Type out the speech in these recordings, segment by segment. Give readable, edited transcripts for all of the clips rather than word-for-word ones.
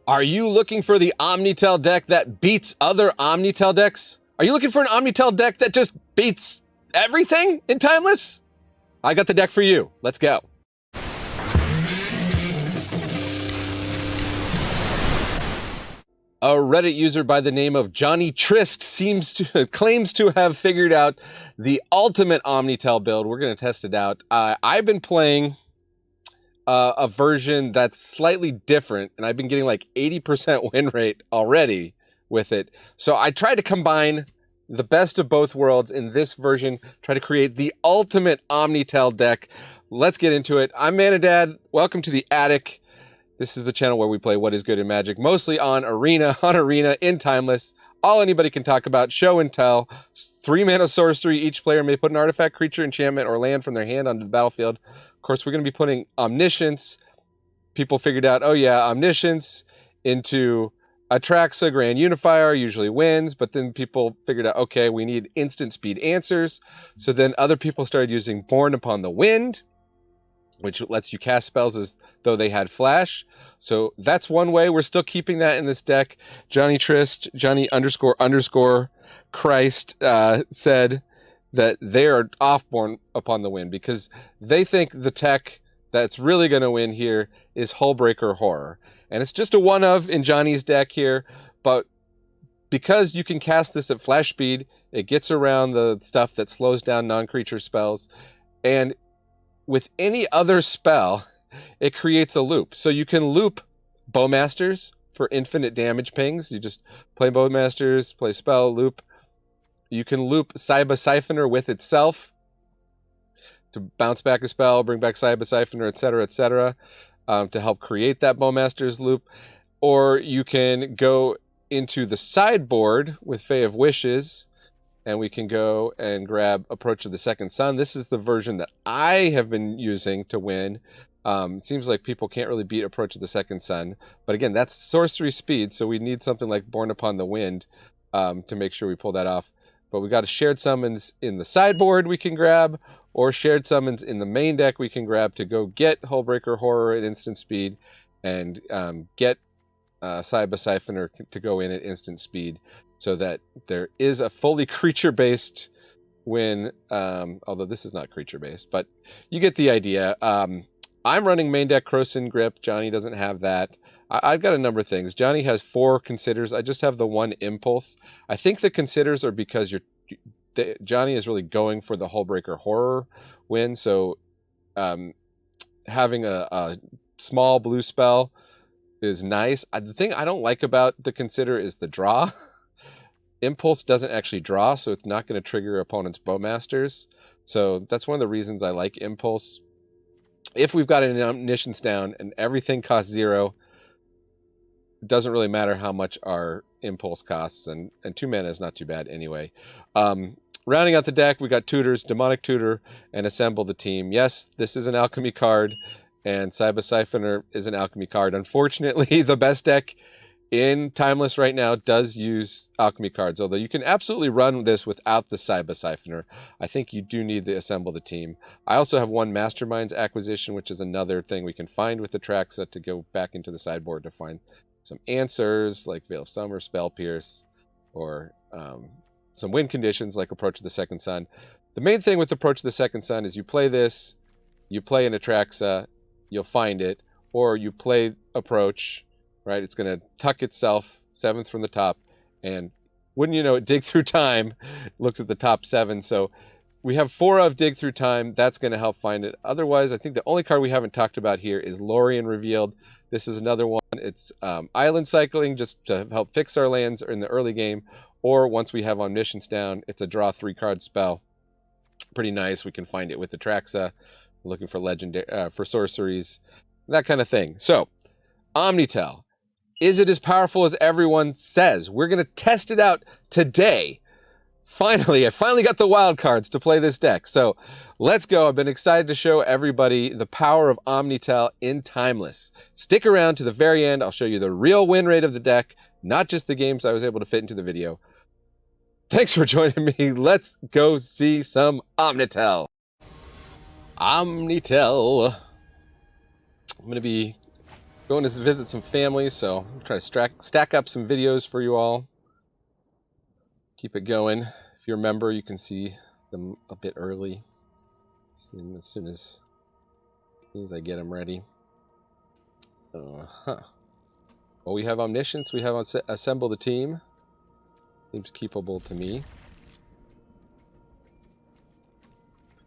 Are you looking for the OmniTell deck that beats other OmniTell decks? Are you looking for an OmniTell deck that just beats everything in Timeless? I got the deck for you. Let's go. A Reddit user by the name of Johnny Trist claims to have figured out the ultimate OmniTell build. We're going to test it out. I've been playing a version that's slightly different, and I've been getting like 80% win rate already with it. So I tried to combine the best of both worlds in this version, try to create the ultimate OmniTell deck. Let's get into it. I'm Manadad. Welcome to the Attic. This is the channel where we play What is Good in Magic, mostly on Arena, in Timeless. All anybody can talk about, show and tell. 3-mana sorcery. Each player may put an artifact, creature, enchantment, or land from their hand onto the battlefield. Of course, we're going to be putting Omniscience. People figured out, oh yeah, Omniscience into Atraxa, Grand Unifier, usually wins. But then people figured out, okay, we need instant speed answers. So then other people started using Borne Upon the Wind, which lets you cast spells as though they had flash. So that's one way. We're still keeping that in this deck. Johnny Trist, Johnny__ Christ said that they are off Borne Upon the Wind because they think the tech that's really going to win here is Hullbreaker Horror. And it's just a one of in Johnny's deck here, but because you can cast this at flash speed, it gets around the stuff that slows down non-creature spells. And with any other spell, it creates a loop. So you can loop Bowmasters for infinite damage pings. You just play Bowmasters, play spell, loop. You can loop Cyber Siphoner with itself to bounce back a spell, bring back Cyber Siphoner, etc., to help create that Bowmasters loop. Or you can go into the sideboard with Fae of Wishes, and we can go and grab Approach of the Second Sun. This is the version that I have been using to win. It seems like people can't really beat Approach of the Second Sun. But again, that's sorcery speed, so we need something like Borne Upon the Wind to make sure we pull that off. But we got a shared summons in the sideboard we can grab, or shared summons in the main deck we can grab to go get Hullbreaker Horror at instant speed and get Cyber Siphoner to go in at instant speed, so that there is a fully creature-based win, although this is not creature-based, but you get the idea. I'm running main deck Krosan Grip. Johnny doesn't have that. I've got a number of things. Johnny has 4 Considers. I just have the 1 Impulse. I think the Considers are because Johnny is really going for the Hullbreaker Horror win, so having a small blue spell is nice. The thing I don't like about the Consider is the draw. Impulse doesn't actually draw, so it's not going to trigger opponent's Bowmasters. So that's one of the reasons I like Impulse. If we've got an Omniscience down and everything costs 0, it doesn't really matter how much our Impulse costs, and 2 mana is not too bad anyway. Rounding out the deck, we got Tutors, Demonic Tutor, and Assemble the Team. Yes, this is an Alchemy card, and Cyber Siphoner is an Alchemy card. Unfortunately, the best deck in Timeless right now does use Alchemy cards, although you can absolutely run this without the Cyber Siphoner. I think you do need to Assemble the Team. I also have 1 Masterminds Acquisition, which is another thing we can find with the Atraxa to go back into the sideboard to find some answers like Veil of Summer, Spell Pierce, or some win conditions like Approach of the Second Sun. The main thing with Approach of the Second Sun is you play this, you play an Atraxa, you'll find it, or you play Approach, right? It's going to tuck itself 7th from the top, and wouldn't you know it, Dig Through Time looks at the top 7. So we have 4 of Dig Through Time. That's going to help find it. Otherwise, I think the only card we haven't talked about here is Lorien Revealed. This is another one. It's island cycling just to help fix our lands in the early game, or once we have Omniscience down, it's a draw 3-card spell. Pretty nice. We can find it with the Atraxa, looking for legendary for sorceries, that kind of thing. So, OmniTell. Is it as powerful as everyone says? We're going to test it out today. Finally, I finally got the wild cards to play this deck. So let's go. I've been excited to show everybody the power of OmniTell in Timeless. Stick around to the very end. I'll show you the real win rate of the deck, not just the games I was able to fit into the video. Thanks for joining me. Let's go see some OmniTell. OmniTell. I'm going to be going to visit some family, so I'm trying to stack up some videos for you all. Keep it going. If you're a member, you can see them a bit early. As soon as I get them ready. Well, we have Omniscience. We have Assemble the Team. Seems keepable to me.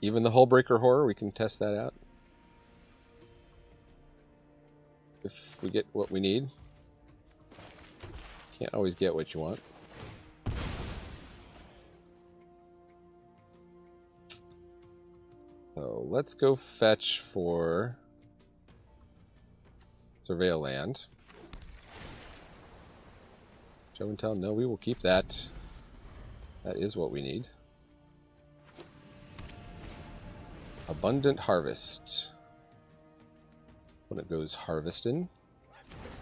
Even the Hullbreaker Horror, we can test that out. If we get what we need. Can't always get what you want. So let's go fetch for Surveil Land. Show and tell, no, we will keep that. That is what we need. Abundant Harvest. When it goes harvesting,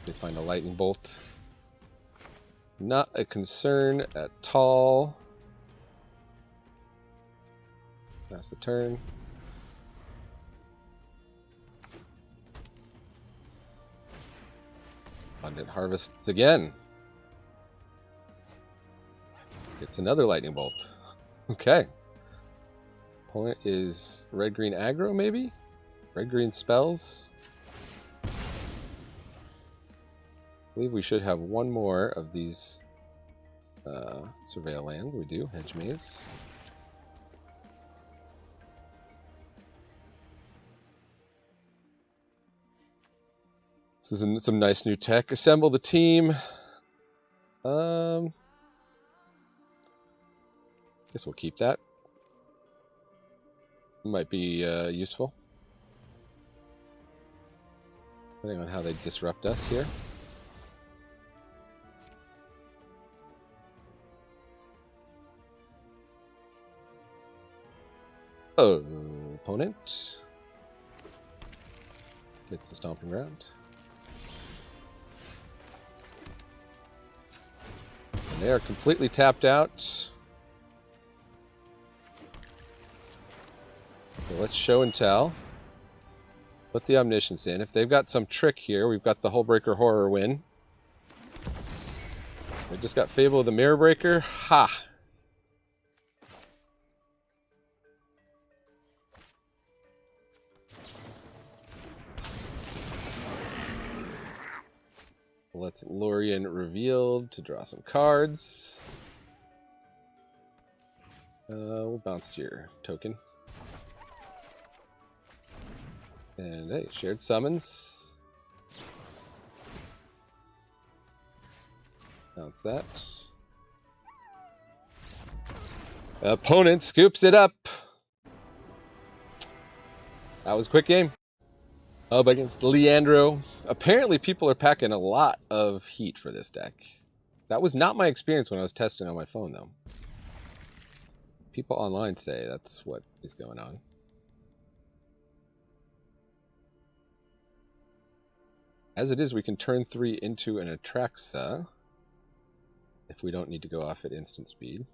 they find a lightning bolt. Not a concern at all. That's the turn. Abundant Harvests again. Gets another lightning bolt. Okay. Opponent is red-green aggro, maybe? Red-green spells. I believe we should have one more of these Surveil Land. We do. Hedge Maze. This is some nice new tech. Assemble the team. Guess we'll keep that. Might be useful. Depending on how they disrupt us here. Opponent gets the stomping ground. And they are completely tapped out. So let's show and tell. Put the Omniscience in. If they've got some trick here, we've got the Hullbreaker Horror win. We just got Fable of the Mirror Breaker. Ha! Let's Lorien Revealed to draw some cards. We'll bounce to your token. And hey, shared summons. Bounce that. Opponent scoops it up. That was a quick game. Up against Leandro. Apparently people are packing a lot of heat for this deck. That was not my experience when I was testing on my phone, though. People online say that's what is going on. As it is, we can turn 3 into an Atraxa if we don't need to go off at instant speed.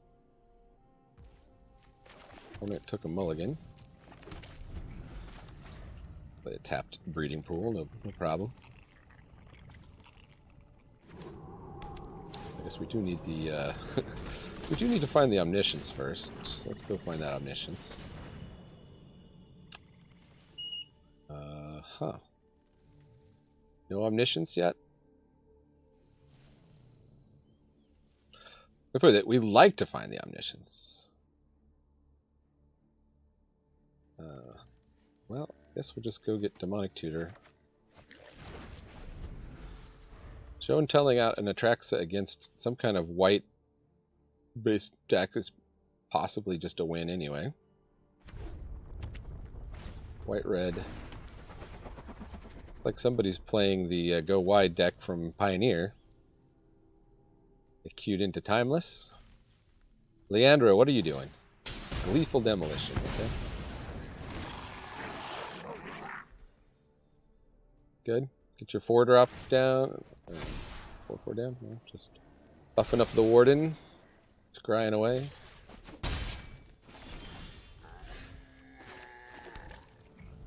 Opponent took a mulligan. Play a tapped Breeding Pool, no problem. I guess we do need the we do need to find the Omniscience first. Let's go find that Omniscience. No Omniscience yet? I put it, we like to find the Omniscience. Well, I guess we'll just go get Demonic Tutor. Show and telling out an Atraxa against some kind of white-based deck is possibly just a win anyway. White-red. Like somebody's playing the Go Wide deck from Pioneer. They queued into Timeless. Leandro, what are you doing? Lethal Demolition, okay. Good. Get your 4-drop down. 4/4 down. No, just buffing up the Warden. Scrying away.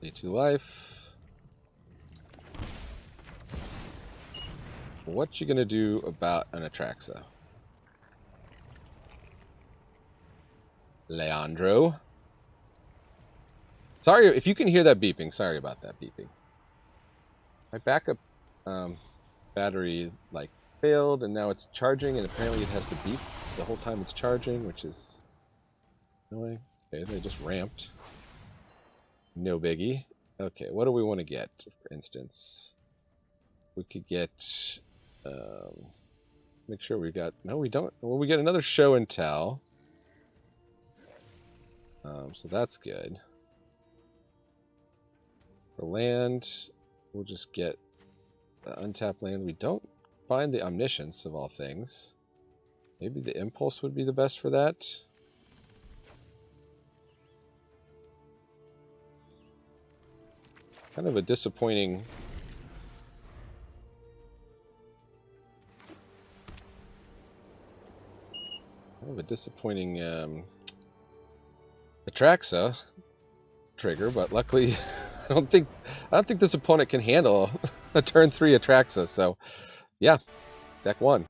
Day 2 life. What you gonna do about an Atraxa? Leandro? Sorry if you can hear that beeping. Sorry about that beeping. My backup battery like failed, and now it's charging, and apparently it has to beep the whole time it's charging, which is annoying. Okay, they just ramped. No biggie. Okay, what do we want to get, for instance? We could get... make sure we got... No, we don't. Well, we get another show and tell. So that's good. For land, we'll just get the untapped land. We don't find the omniscience of all things. Maybe the impulse would be the best for that. Kind of a disappointing... Atraxa trigger, but luckily I don't think this opponent can handle a turn 3 Atraxa, so yeah, deck 1.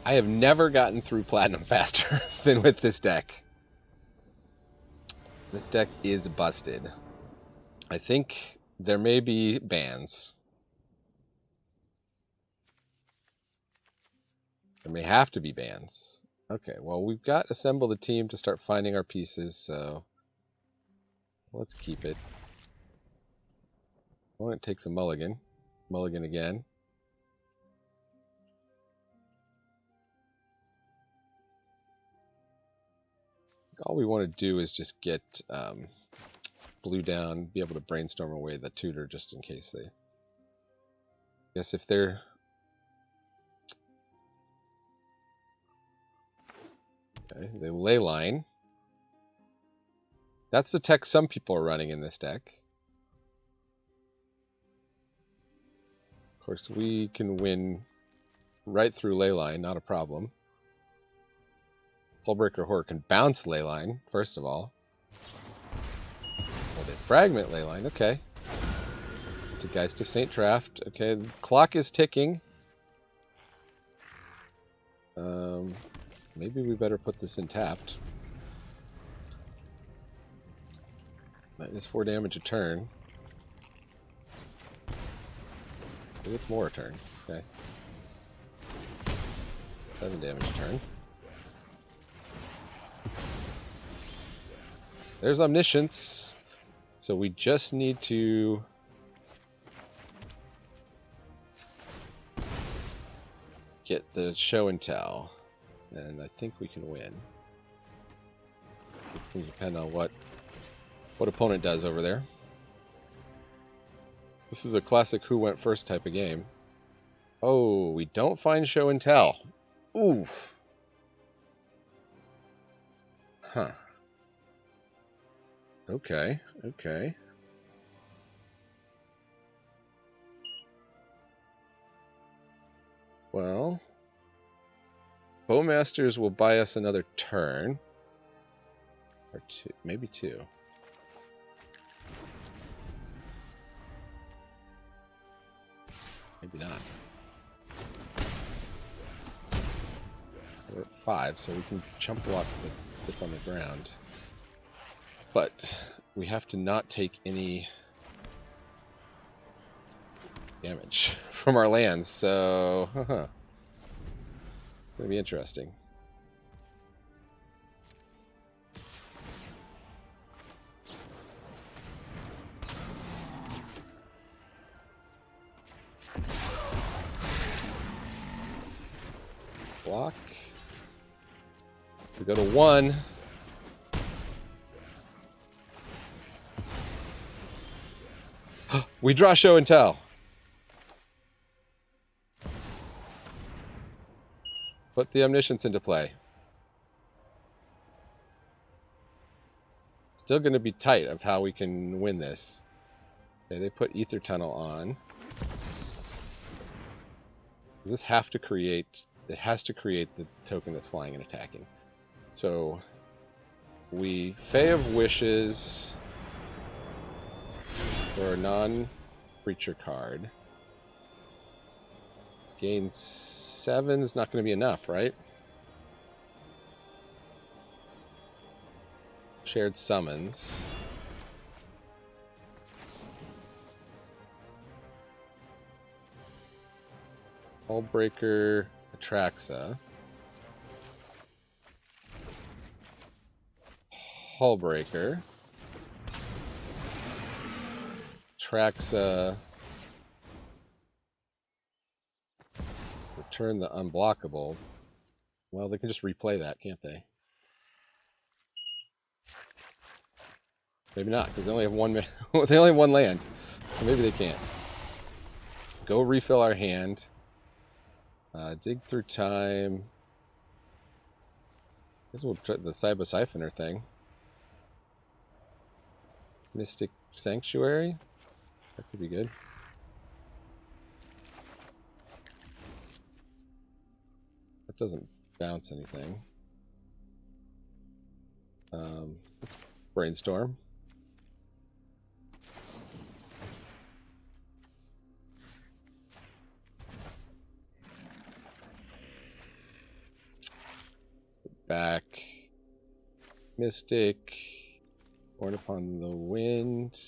I have never gotten through Platinum faster than with this deck. This deck is busted. I think there may be bans. There may have to be bans. Okay, well, we've got assembled a team to start finding our pieces, so let's keep it. Well, it takes a mulligan. Mulligan again. All we want to do is just get blue down, be able to brainstorm away the tutor just in case they... Guess if they're... Okay, they ley line. That's the tech some people are running in this deck. Of course, we can win right through ley line, not a problem. Hullbreaker Horror can bounce ley line, first of all. Well, they fragment ley line, okay. To Geist of Saint Draft, okay. The clock is ticking. Maybe we better put this in tapped. -4 damage a turn. Maybe it's more a turn. Okay. 7 damage a turn. There's Omniscience. So we just need to... get the show and tell. And I think we can win. It's going to depend on what opponent does over there. This is a classic who went first type of game. Oh, we don't find show and tell. Oof. Huh. Okay, okay. Well, Bowmasters will buy us another turn. Or 2, maybe 2. Maybe not. We're at 5, so we can chump block this on the ground. But we have to not take any damage from our lands, so it's gonna be interesting. Block. We go to 1. We draw show and tell. Put the Omniscience into play. Still going to be tight of how we can win this. Okay, they put Ether Tunnel on. Does this have to create... It has to create the token that's flying and attacking. So we Fae of Wishes for a non-creature card. Gain 7 is not going to be enough, right? Shared summons. Hullbreaker, Atraxa. Hullbreaker. Atraxa. Return the unblockable. Well, they can just replay that, can't they? Maybe not, because they only have one. They only have one land. So maybe they can't. Go refill our hand. Dig through time. I guess we'll try the Cyber Siphoner thing. Mystic Sanctuary. That could be good. That doesn't bounce anything. Let's brainstorm. Back. Mystic. Borne upon the wind.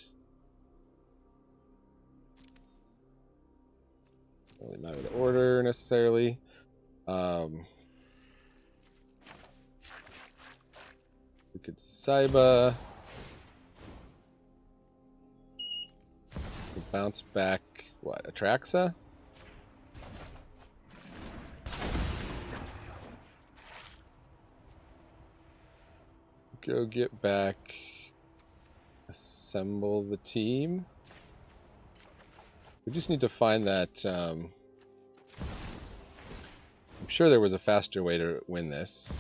Doesn't really matter the order necessarily. We could Saiba. We'll bounce back. What? Atraxa? Go get back. Assemble the team. We just need to find that. I'm sure there was a faster way to win this.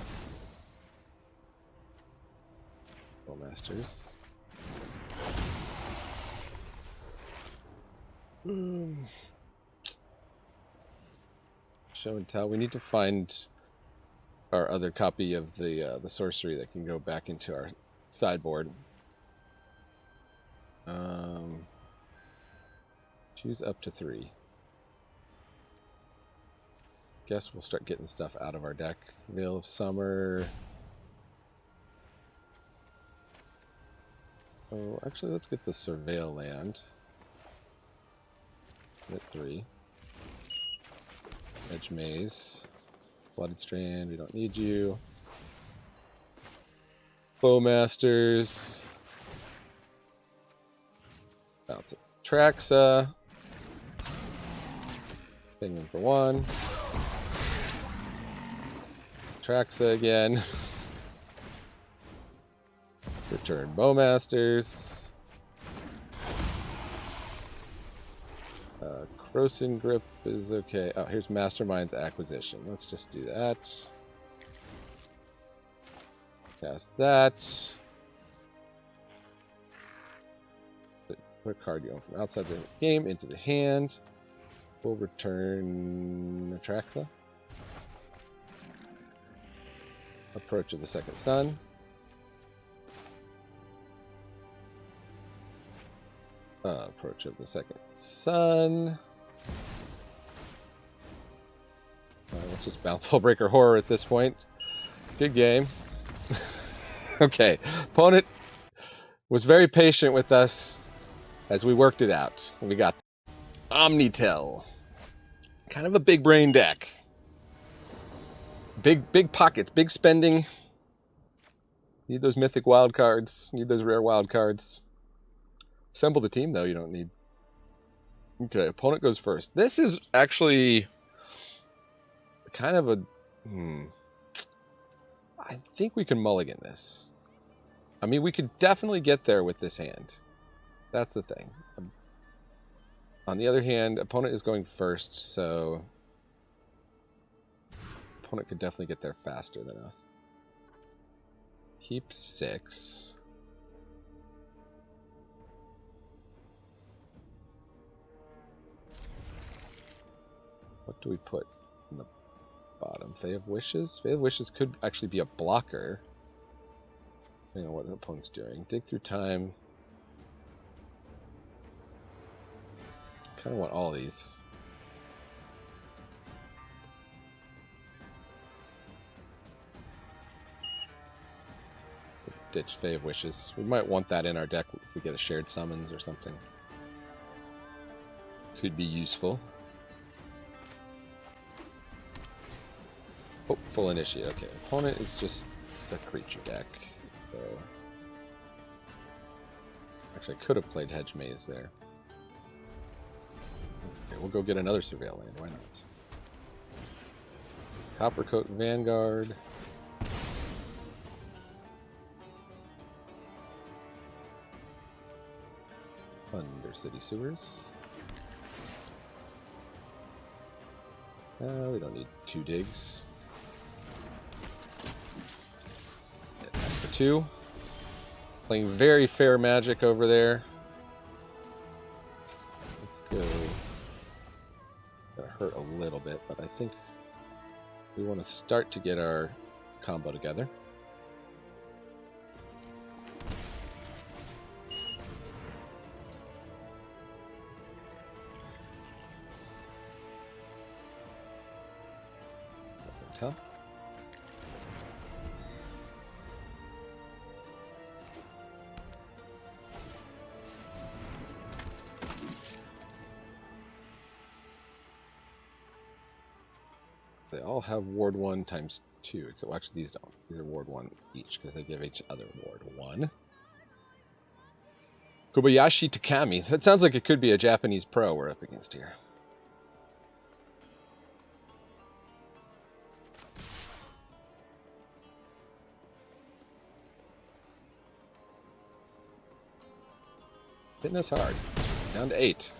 Masters. Show and tell. We need to find our other copy of the sorcery that can go back into our sideboard. Choose up to 3. Guess we'll start getting stuff out of our deck. Veil of Summer. Oh, actually, let's get the Surveil land. Hit 3. Edge Maze. Blooded Strand, we don't need you. Bowmasters. Bounce it. Traxa. Penguin for 1. Traxa again. Return Bowmasters. Crossing Grip is okay. Oh, here's Mastermind's Acquisition. Let's just do that. Cast that. Put a card you own from outside the game into the hand. We'll return Atraxa. Approach of the Second Sun. Approach of the Second Sun. Let's just bounce Hullbreaker Horror at this point. Good game. Okay. Opponent was very patient with us as we worked it out. And we got OmniTell. Kind of a big brain deck. Big pockets, big spending. Need those mythic wild cards. Need those rare wild cards. Assemble the team, though, you don't need. Okay, opponent goes first. This is actually kind of a... I think we can mulligan this. I mean, we could definitely get there with this hand. That's the thing. On the other hand, opponent is going first, so... Opponent could definitely get there faster than us. Keep 6. What do we put in the bottom? Fae of Wishes? Fae of Wishes could actually be a blocker. Depending on what the opponent's doing. Dig through time. Kind of want all these. ditch Fae of Wishes. We might want that in our deck if we get a shared summons or something. Could be useful. Oh, full initiate. Okay, opponent is just a creature deck. So actually, I could have played Hedge Maze there. That's okay. We'll go get another Surveil land. Why not? Coppercoat Vanguard. Undercity Sewers. We don't need 2 digs. Get that for 2. Playing very fair Magic over there. Let's go. Gonna hurt a little bit, but I think we want to start to get our combo together. Tell. They all have ward 1 times 2, except well, actually these don't. These are ward 1 each because they give each other ward 1. Kobayashi Takami. That sounds like it could be a Japanese pro we're up against here. Hitting us hard. Down to 8.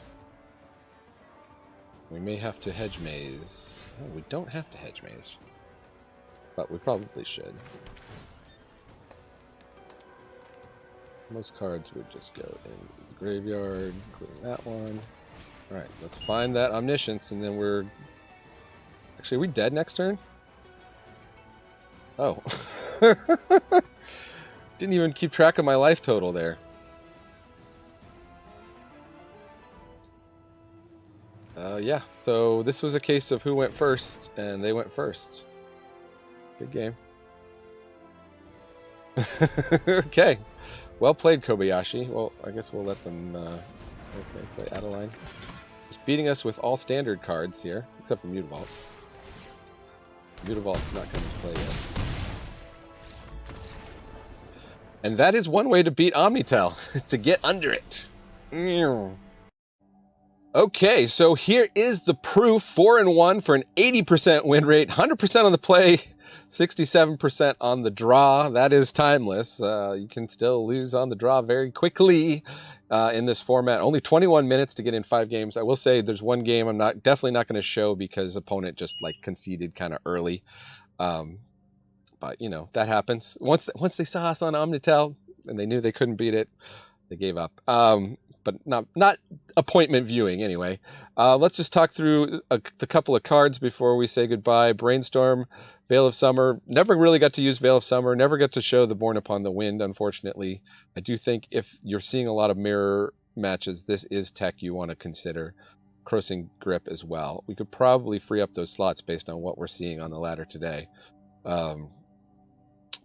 We may have to Hedge Maze. Oh, we don't have to Hedge Maze. But we probably should. Most cards would just go in the graveyard, including that one. Alright, let's find that Omniscience, and then we're... Actually, are we dead next turn? Oh. Didn't even keep track of my life total there. Yeah, so this was a case of who went first, and they went first. Good game. Okay. Well played, Kobayashi. Well, I guess we'll let them okay, play Adeline. Just beating us with all standard cards here, except for Mutavault. Mutavault's not coming to play yet. And that is one way to beat OmniTell, is to get under it. Okay, so here is the proof. 4-1 for an 80% win rate, 100% on the play, 67% on the draw. That is Timeless. You can still lose on the draw very quickly in this format. Only 21 minutes to get in 5 games. I will say there's one game I'm definitely not going to show because opponent just like conceded kind of early. But you know, that happens. Once they saw us on OmniTell and they knew they couldn't beat it, they gave up. But not appointment viewing anyway. Let's just talk through the couple of cards before we say goodbye. Brainstorm, Veil of Summer. Never really got to use Veil of Summer. Never got to show the Borne Upon the Wind, unfortunately. I do think if you're seeing a lot of mirror matches, this is tech you want to consider. Crossing Grip as well. We could probably free up those slots based on what we're seeing on the ladder today.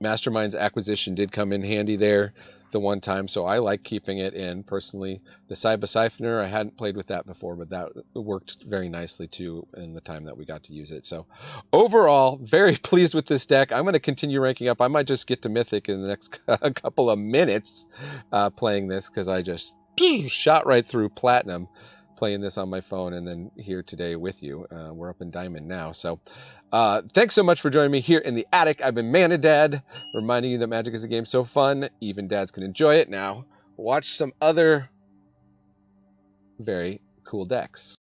Mastermind's Acquisition did come in handy there the one time, so I like keeping it in personally. The Cyber Siphoner, I hadn't played with that before, but that worked very nicely too in the time that we got to use it. So overall, very pleased with this deck. I'm going to continue ranking up. I might just get to Mythic in the next couple of minutes playing this because I just shot right through Platinum playing this on my phone and then here today with you. We're up in Diamond now. So thanks so much for joining me here in the attic. I've been Manadad, reminding you that Magic is a game so fun, even dads can enjoy it. Now, watch some other very cool decks.